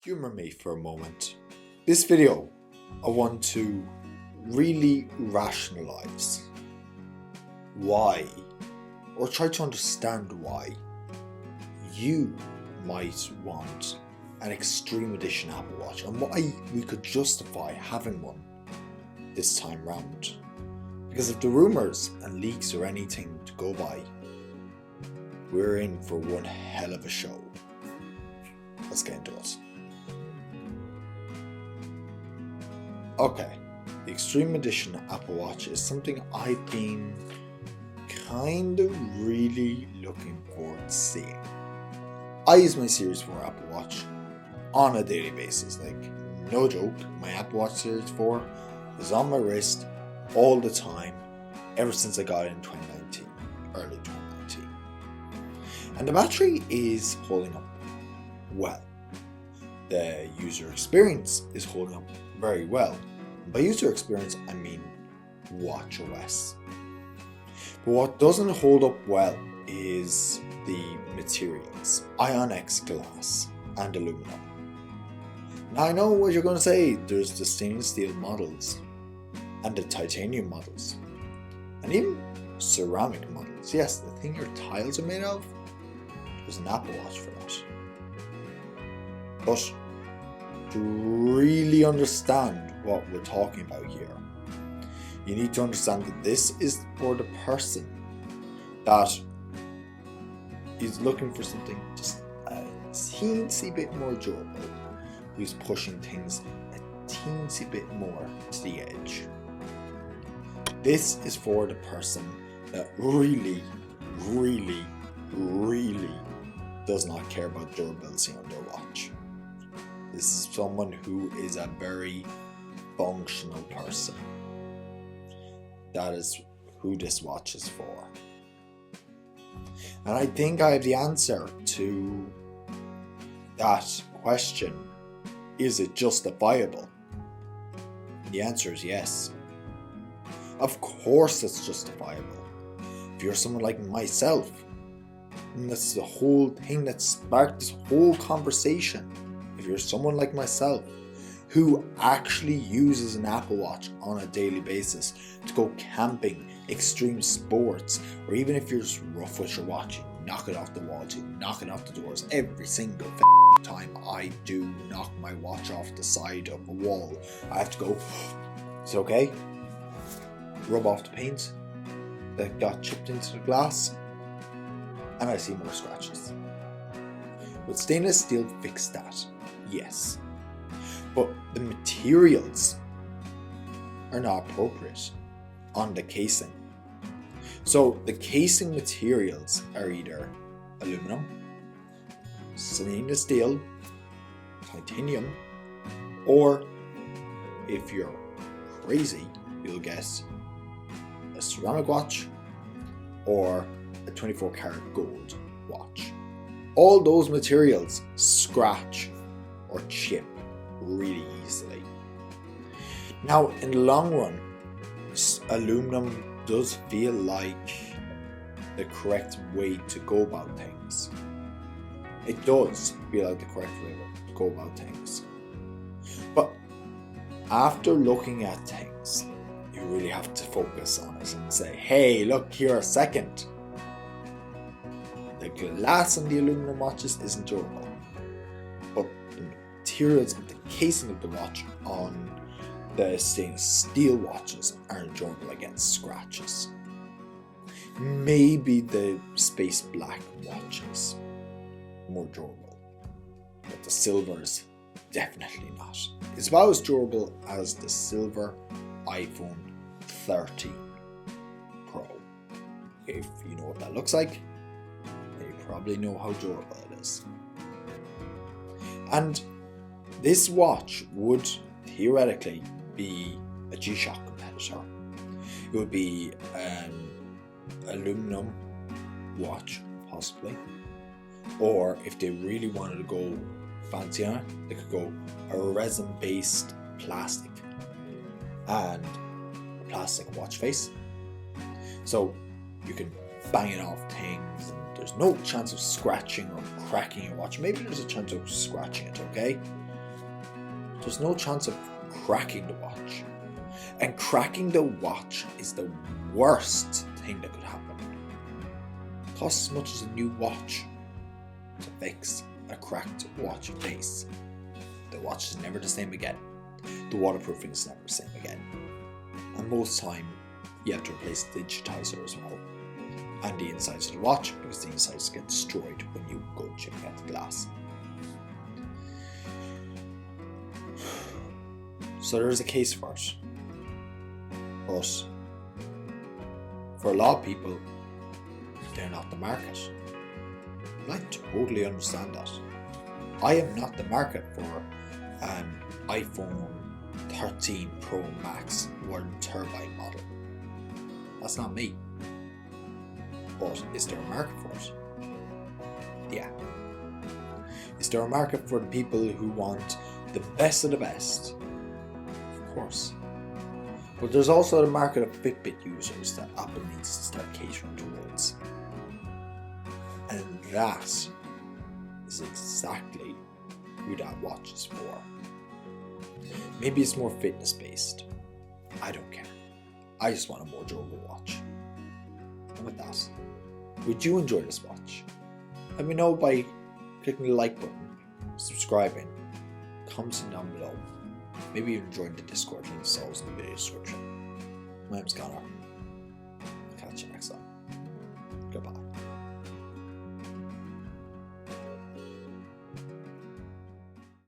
Humor me for a moment. This video, I want to really rationalize why, or try to understand why, you might want an Extreme Edition Apple Watch and why we could justify having one this time round. Because if the rumours and leaks are anything to go by, we're in for one hell of a show. Let's get into it. Okay, the Extreme Edition Apple Watch is something I've been kind of really looking forward to seeing. I use my Series 4 Apple Watch on a daily basis, like no joke. My Apple Watch Series 4 is on my wrist all the time ever since I got it in 2019, early 2019. And the battery is holding up well. The user experience is holding up very well. By user experience, I mean watchOS. But what doesn't hold up well is the materials, ION-X glass and aluminum. Now I know what you're going to say, there's the stainless steel models and the titanium models and even ceramic models. Yes, the thing your tiles are made of, there's an Apple Watch for that. But to really understand what we're talking about here, you need to understand that this is for the person that is looking for something just a teensy bit more durable, who's pushing things a teensy bit more to the edge. This is for the person that really does not care about durability on their watch. This is someone who is a very functional person. That is who this watch is for. And I think I have the answer to that question. Is it justifiable? The answer is yes. Of course it's justifiable. If you're someone like myself, and that's the whole thing that sparked this whole conversation. If you're someone like myself who actually uses an Apple Watch on a daily basis to go camping, extreme sports, or even if you're just rough with your watch, you knock it off the walls, you knock it off the doors. Every single time I do knock my watch off the side of a wall, I have to go, it's okay, rub off the paint that got chipped into the glass, and I see more scratches. But stainless steel fixed that, yes. But the materials are not appropriate on the casing. So the casing materials are either aluminum, stainless steel, titanium, or if you're crazy, you'll guess a ceramic watch or a 24 karat gold watch. All those materials scratch or chip really easily. Now, in the long run, aluminum does feel like the correct way to go about things. It does feel like the correct way to go about things. But after looking at things, you really have to focus on it and say, hey, look here a second. The glass on the aluminum watches isn't durable, but the materials of the casing of the watch on the stainless steel watches aren't durable against scratches. Maybe the space black watches more durable, but the silvers definitely not. It's about as durable as the silver iPhone 13 Pro. If you know what that looks like, then you probably know how durable it is. And this watch would theoretically be a G-Shock competitor. It would be an aluminum watch, possibly. Or if they really wanted to go fancy on it, they could go a resin-based plastic and a plastic watch face. So you can bang it off things and there's no chance of scratching or cracking your watch. Maybe there's a chance of scratching it, okay? there's no chance of cracking the watch. And cracking the watch is the worst thing that could happen. It costs as much as a new watch to fix a cracked watch face. The watch is never the same again. The waterproofing is never the same again. And most time, you have to replace the digitizer as well. And the insides of the watch, because the insides get destroyed when you go checking out the glass. So there is a case for it. But for a lot of people, they're not the market. And I totally understand that. I am not the market for an iPhone 13 Pro Max 1 turbine model. That's not me. But is there a market for it? Yeah. Is there a market for the people who want the best of the best? Of course. But there's also the market of Fitbit users that Apple needs to start catering towards. And that is exactly who that watch is for. Maybe it's more fitness based. I don't care. I just want a more durable watch. And with that, would you enjoy this watch? Let me know by clicking the like button, subscribing, commenting down below. Maybe even join the Discord link is always in the video description. My name's Connor. I'll catch you next time.